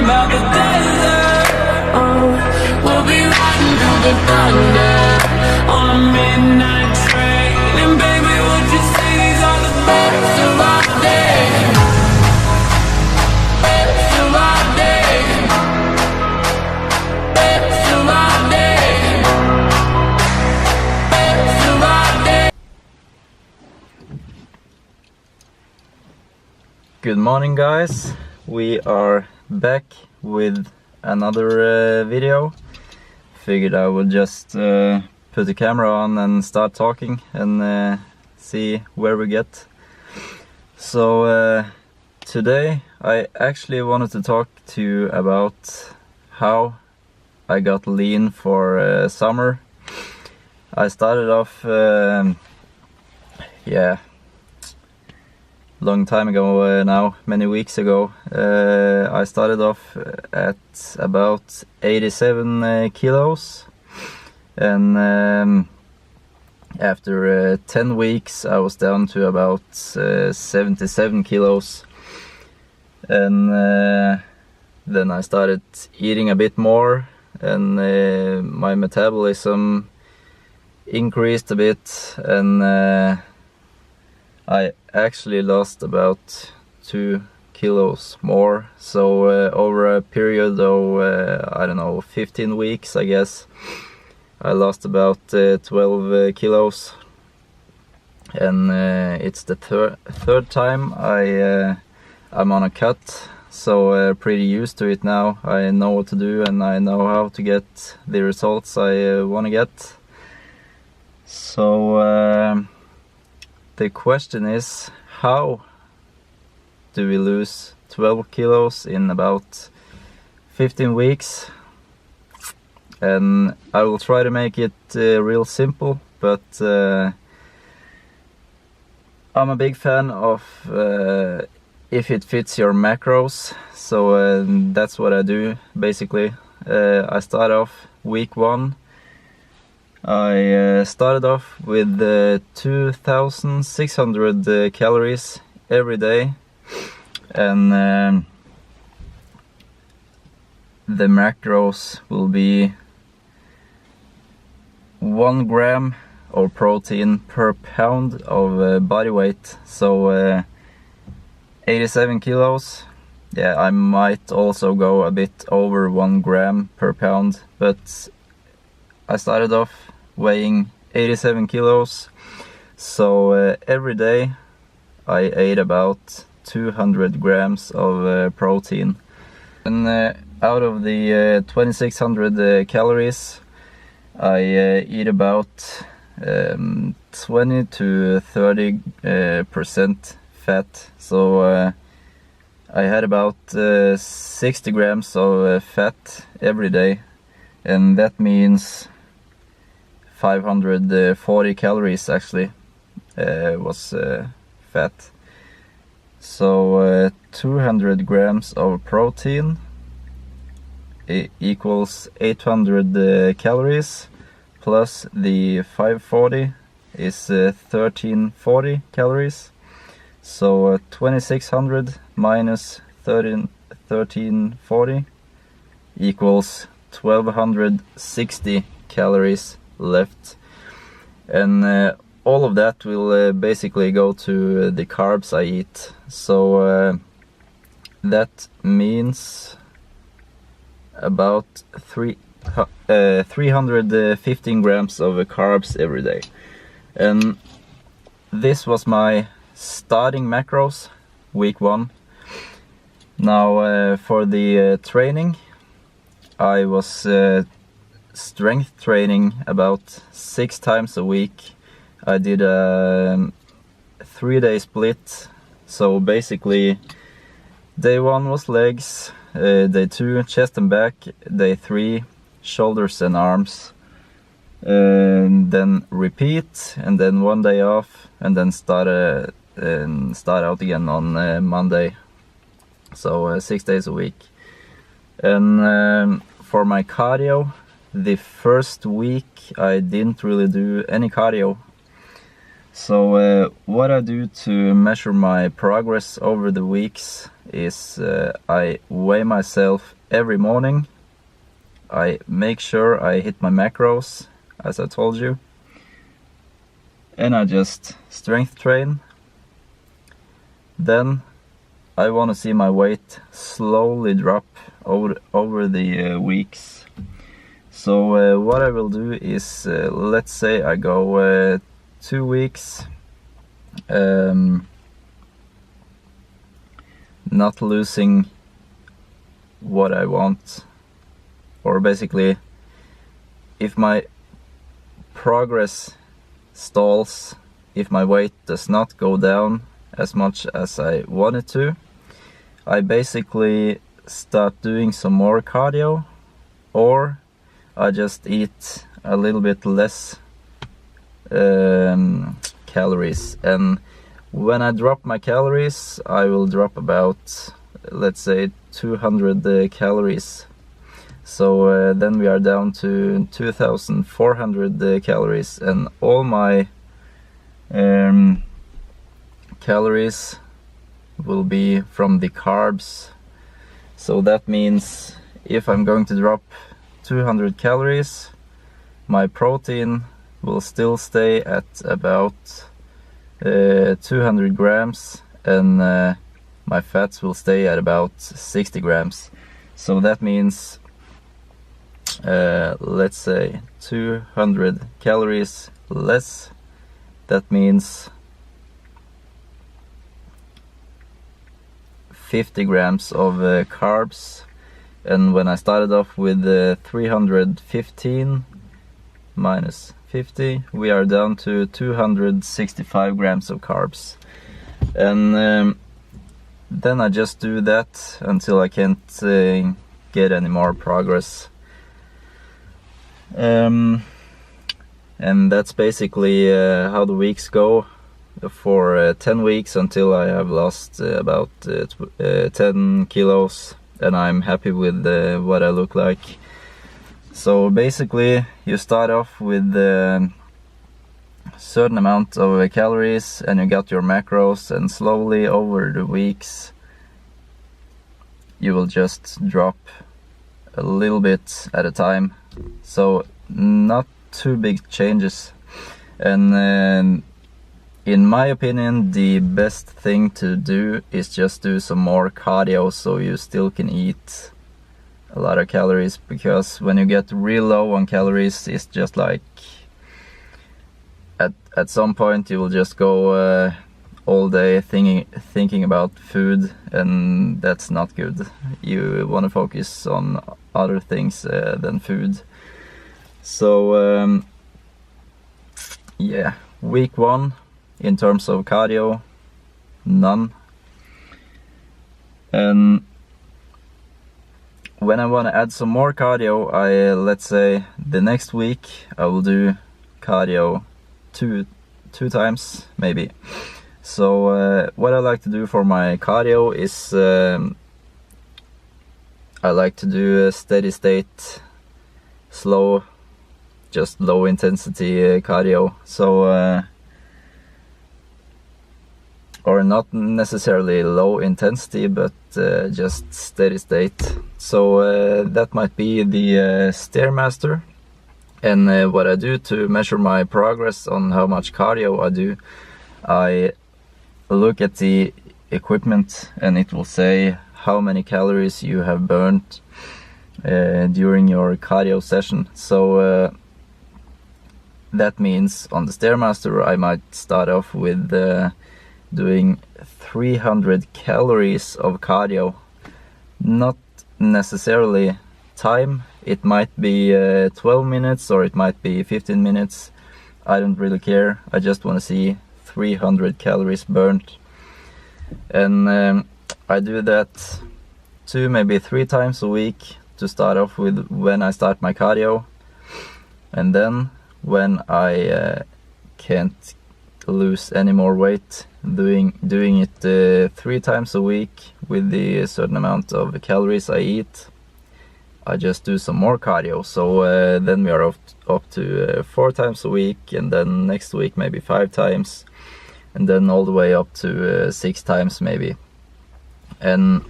about the desert. Oh, we'll be riding through the thunder on a midnight train. And baby, what you see, these are the best of our days. Best of our days. Best of our days. Best of our days. Good morning, guys. We are back with another video. Figured I would just put the camera on and start talking and see where we get. So today I actually wanted to talk to you about how I got lean for summer. I started off long time ago now, many weeks ago. I started off at about 87 kilos, and after 10 weeks I was down to about 77 kilos, and then I started eating a bit more, and my metabolism increased a bit, and I actually lost about 2 kilos more. So over a period of I don't know, 15 weeks, I guess, I lost about 12 kilos, and it's the third time I'm on a cut, so pretty used to it now. I know what to do and I know how to get the results I want to get. So the question is, how do we lose 12 kilos in about 15 weeks? And I will try to make it real simple, but I'm a big fan of if it fits your macros, so that's what I do basically. I start off week 1. I started off with 2,600 calories every day, and the macros will be 1 gram of protein per pound of body weight. So 87 kilos. Yeah, I might also go a bit over 1 gram per pound, but I started off weighing 87 kilos, so every day I ate about 200 grams of protein, and out of the 2,600 calories I eat about 20 to 30% fat. So I had about 60 grams of fat every day, and that means 540 calories actually was fat. So 200 grams of protein equals 800 calories, plus the 540 is 1340 calories. So 2600 minus 1340 equals 1260 calories left, and all of that will basically go to the carbs I eat. So that means about 315 grams of carbs every day, and this was my starting macros week 1. Now for the training, I was strength training about 6 times a week. I did a 3-day split. So basically, day 1 was legs, day 2 chest and back, day 3 shoulders and arms, and then repeat, and then 1 day off, and then start out again on Monday. So 6 days a week. And for my cardio, the first week I didn't really do any cardio. So what I do to measure my progress over the weeks is I weigh myself every morning. I make sure I hit my macros, as I told you, and I just strength train. Then I want to see my weight slowly drop over the weeks. So what I will do is, let's say I go 2 weeks not losing what I want, or basically if my progress stalls, if my weight does not go down as much as I want it to, I basically start doing some more cardio, or I just eat a little bit less calories. And when I drop my calories, I will drop about, let's say, 200 calories. So then we are down to 2,400 calories, and all my calories will be from the carbs. So that means if I'm going to drop 200 calories, my protein will still stay at about 200 grams, and my fats will stay at about 60 grams. So that means let's say 200 calories less. That means 50 grams of carbs. And when I started off with 315 minus 50, we are down to 265 grams of carbs. And then I just do that until I can't get any more progress. And that's basically how the weeks go for 10 weeks until I have lost about 10 kilos, and I'm happy with what I look like. So basically you start off with a certain amount of calories and you got your macros, and slowly over the weeks you will just drop a little bit at a time. So not too big changes. And in my opinion, the best thing to do is just do some more cardio, so you still can eat a lot of calories, because when you get real low on calories, it's just like at some point you will just go all day thinking about food, and that's not good. You want to focus on other things than food. So yeah, week 1 in terms of cardio, none. And when I want to add some more cardio, let's say the next week I will do cardio two times maybe. So what I like to do for my cardio is I like to do a steady state, slow, just low intensity cardio. So or not necessarily low intensity, but just steady state. So that might be the Stairmaster. And what I do to measure my progress on how much cardio I do, I look at the equipment and it will say how many calories you have burnt during your cardio session. So that means on the Stairmaster I might start off with doing 300 calories of cardio. Not necessarily time, it might be 12 minutes or it might be 15 minutes. I don't really care, I just want to see 300 calories burnt. And I do that 2, maybe 3 times a week to start off with when I start my cardio. And then when I can't lose any more weight, doing it 3 times a week with the certain amount of calories I eat, I just do some more cardio. So then we are up to 4 times a week, and then next week maybe 5 times, and then all the way up to 6 times maybe. And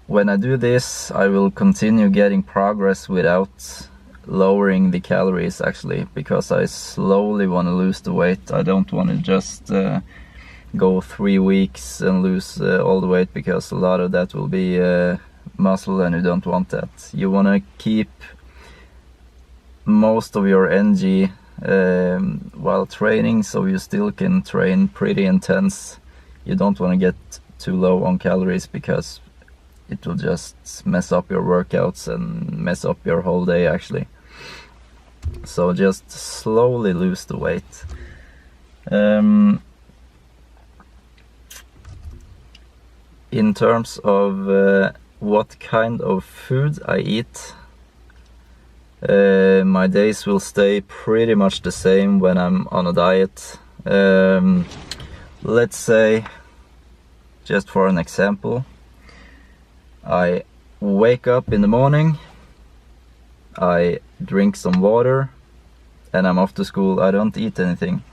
when I do this, I will continue getting progress without lowering the calories, actually, because I slowly want to lose the weight. I don't want to just go 3 weeks and lose all the weight, because a lot of that will be muscle, and you don't want that. You want to keep most of your energy while training, so you still can train pretty intense. You don't want to get too low on calories, because it will just mess up your workouts and mess up your whole day, actually. So just slowly lose the weight. In terms of what kind of food I eat, my days will stay pretty much the same when I'm on a diet. Let's say, just for an example, I wake up in the morning, I drink some water, and I'm off to school. I don't eat anything.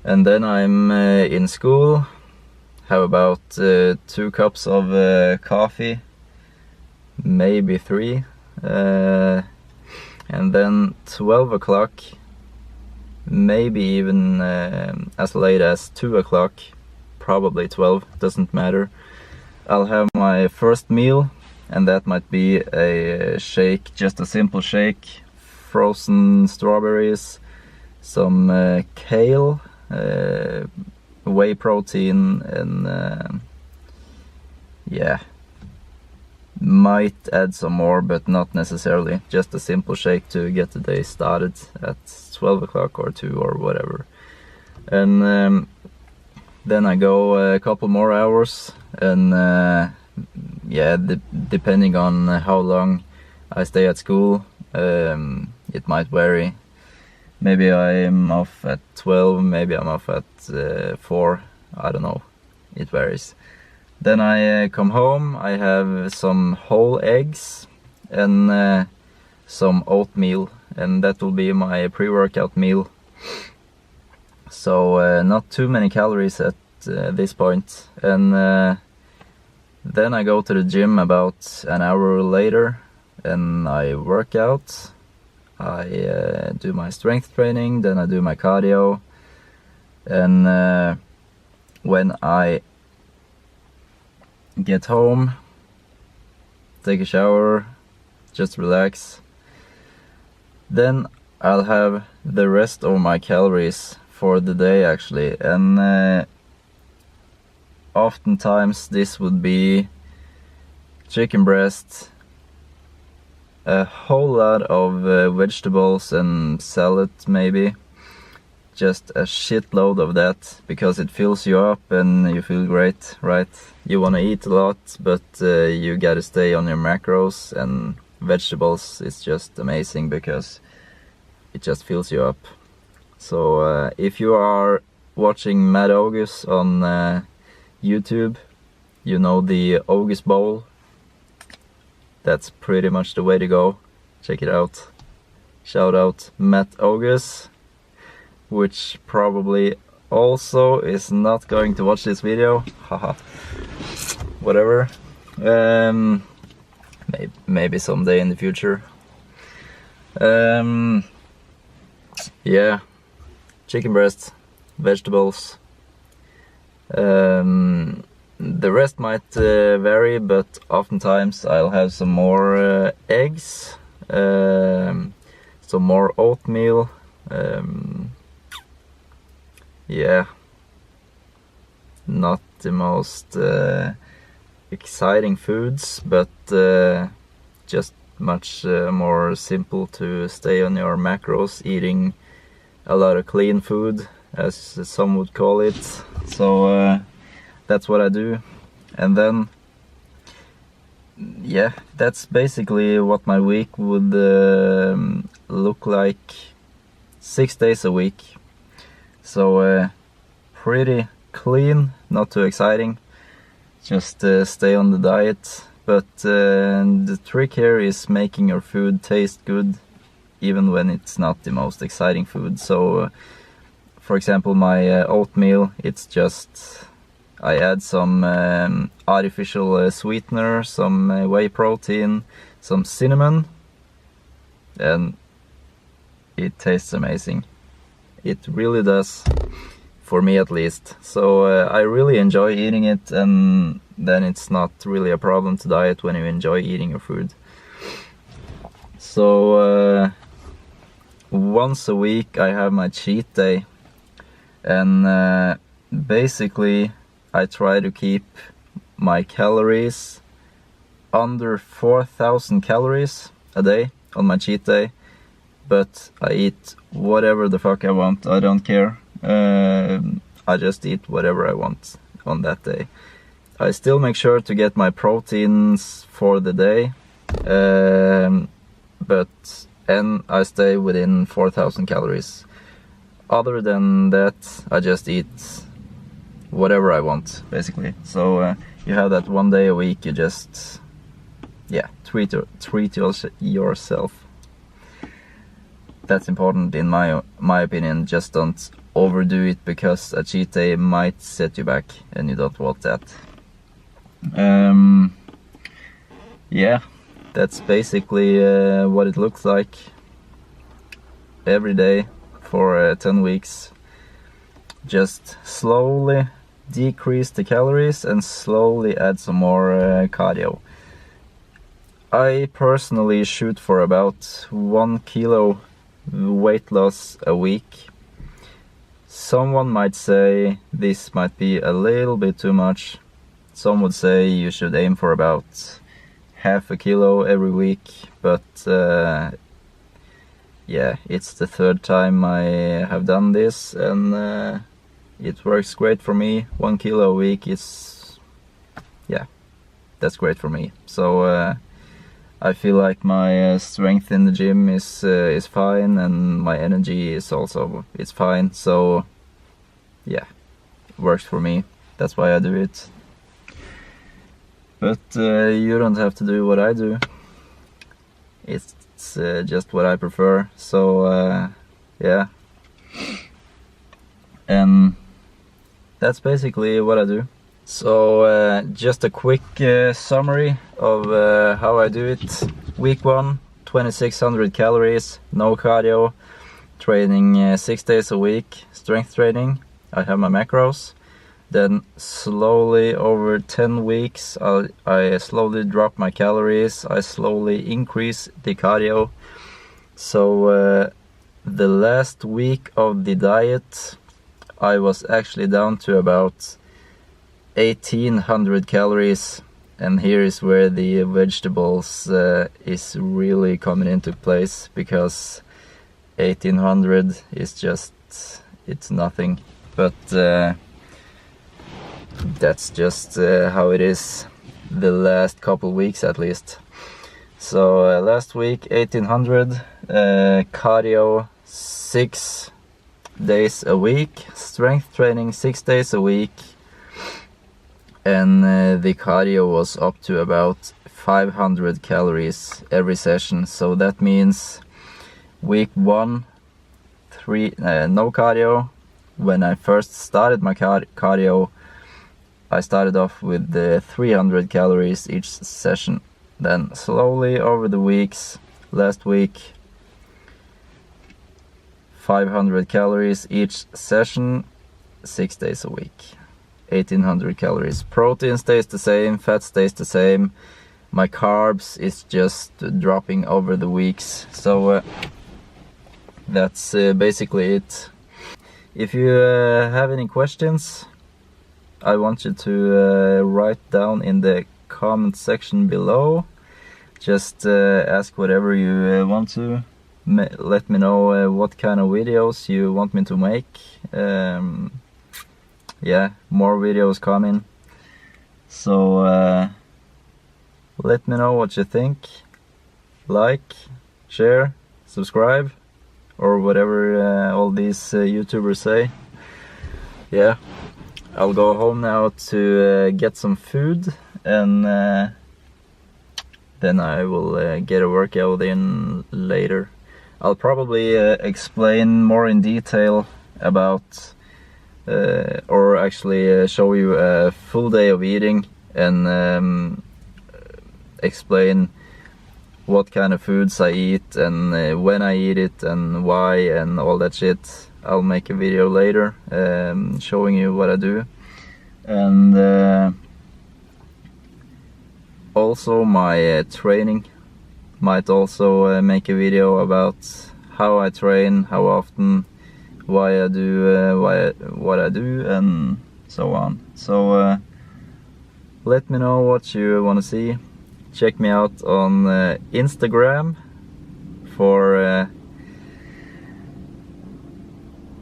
And then I'm in school, have about 2 cups of coffee, maybe 3, and then 12 o'clock, maybe even as late as 2 o'clock, probably 12, doesn't matter. I'll have my first meal, and that might be a shake, just a simple shake, frozen strawberries, some kale, whey protein, and yeah, might add some more, but not necessarily. Just a simple shake to get the day started at 12 o'clock or 2 or whatever. And then I go a couple more hours, and yeah, depending on how long I stay at school, it might vary. Maybe I'm off at 12, maybe I'm off at 4, I don't know, it varies. Then I come home, I have some whole eggs and some oatmeal, and that will be my pre-workout meal. So not too many calories at this point. And then I go to the gym about an hour later, and I work out. I do my strength training, then I do my cardio, and when I get home, take a shower, just relax, then I'll have the rest of my calories for the day, actually. And oftentimes this would be chicken breast, a whole lot of vegetables and salad, maybe. Just a shitload of that, because it fills you up and you feel great, right? You want to eat a lot, but you gotta stay on your macros, and vegetables is just amazing because it just fills you up. So if you are watching Mad August on YouTube, you know the August Bowl. That's pretty much the way to go. Check it out. Shout out Matt August, which probably also is not going to watch this video. Haha. Whatever. Maybe someday in the future. Yeah. Chicken breast, vegetables. The rest might vary, but oftentimes I'll have some more eggs, some more oatmeal. Yeah, not the most exciting foods, but just much more simple to stay on your macros, eating a lot of clean food, as some would call it. So that's what I do. And then, yeah, that's basically what my week would look like 6 days a week. So pretty clean, not too exciting. Just stay on the diet, but the trick here is making your food taste good even when it's not the most exciting food. So for example, my oatmeal, it's just I add some artificial sweetener, some whey protein, some cinnamon, and it tastes amazing. It really does, for me at least. So I really enjoy eating it, and then it's not really a problem to diet when you enjoy eating your food. So once a week I have my cheat day, and basically I try to keep my calories under 4,000 calories a day on my cheat day, but I eat whatever the fuck I want. I don't care. I just eat whatever I want on that day. I still make sure to get my proteins for the day, and I stay within 4,000 calories. Other than that, I just eat whatever I want, basically. So you have that one day a week, you just, yeah, treat yourself. That's important in my opinion. Just don't overdo it, because a cheat day might set you back, and you don't want that. Yeah, that's basically what it looks like every day for 10 weeks. Just slowly decrease the calories and slowly add some more cardio. I personally shoot for about 1 kilo weight loss a week. Someone might say this might be a little bit too much. Some would say you should aim for about half a kilo every week, but yeah, it's the third time I have done this, and it works great for me. 1 kilo a week is, yeah, that's great for me. So I feel like my strength in the gym is fine, and my energy is also, it's fine. So yeah, it works for me. That's why I do it. But you don't have to do what I do. It's just what I prefer. So yeah, and that's basically what I do. So just a quick summary of how I do it. Week 1, 2600 calories, no cardio, training 6 days a week, strength training. I have my macros. Then slowly over 10 weeks I slowly drop my calories, I slowly increase the cardio. So the last week of the diet I was actually down to about 1800 calories, and here is where the vegetables is really coming into place, because 1800 is just, it's nothing. But that's just how it is the last couple weeks at least. So last week 1800, cardio 6 days a week, strength training 6 days a week, and the cardio was up to about 500 calories every session. So that means week 1, 3 no cardio. When I first started my cardio, I started off with 300 calories each session. Then slowly over the weeks, last week 500 calories each session, 6 days a week, 1800 calories. Protein stays the same, fat stays the same. My carbs is just dropping over the weeks. So that's basically it. If you have any questions, I want you to write down in the comment section below. Just ask whatever you want to. Let me know what kind of videos you want me to make. Yeah, more videos coming. So let me know what you think. Like, share, subscribe, or whatever all these YouTubers say. Yeah, I'll go home now to get some food, and then I will get a workout in later. I'll probably explain more in detail about or actually show you a full day of eating and explain what kind of foods I eat and when I eat it and why and all that shit. I'll make a video later showing you what I do, and also my training. Might also make a video about how I train, how often, why I do what I do, and so on. So let me know what you want to see. Check me out on Instagram for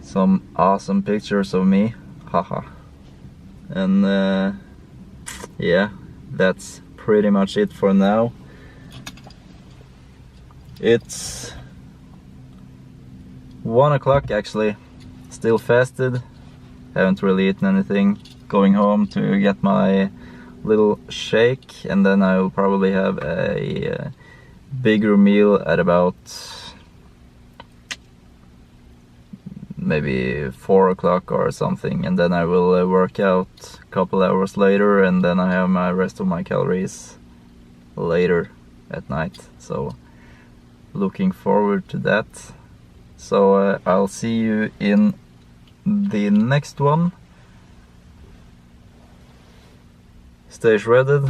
some awesome pictures of me, haha. And yeah, that's pretty much it for now. It's 1 o'clock actually, still fasted, haven't really eaten anything. Going home to get my little shake, and then I will probably have a bigger meal at about maybe 4 o'clock or something, and then I will work out a couple hours later, and then I have my rest of my calories later at night. So looking forward to that. So I'll see you in the next one. Stay shredded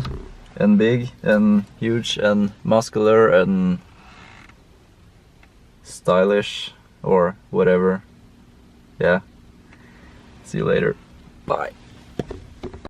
and big and huge and muscular and stylish or whatever. Yeah. See you later. Bye.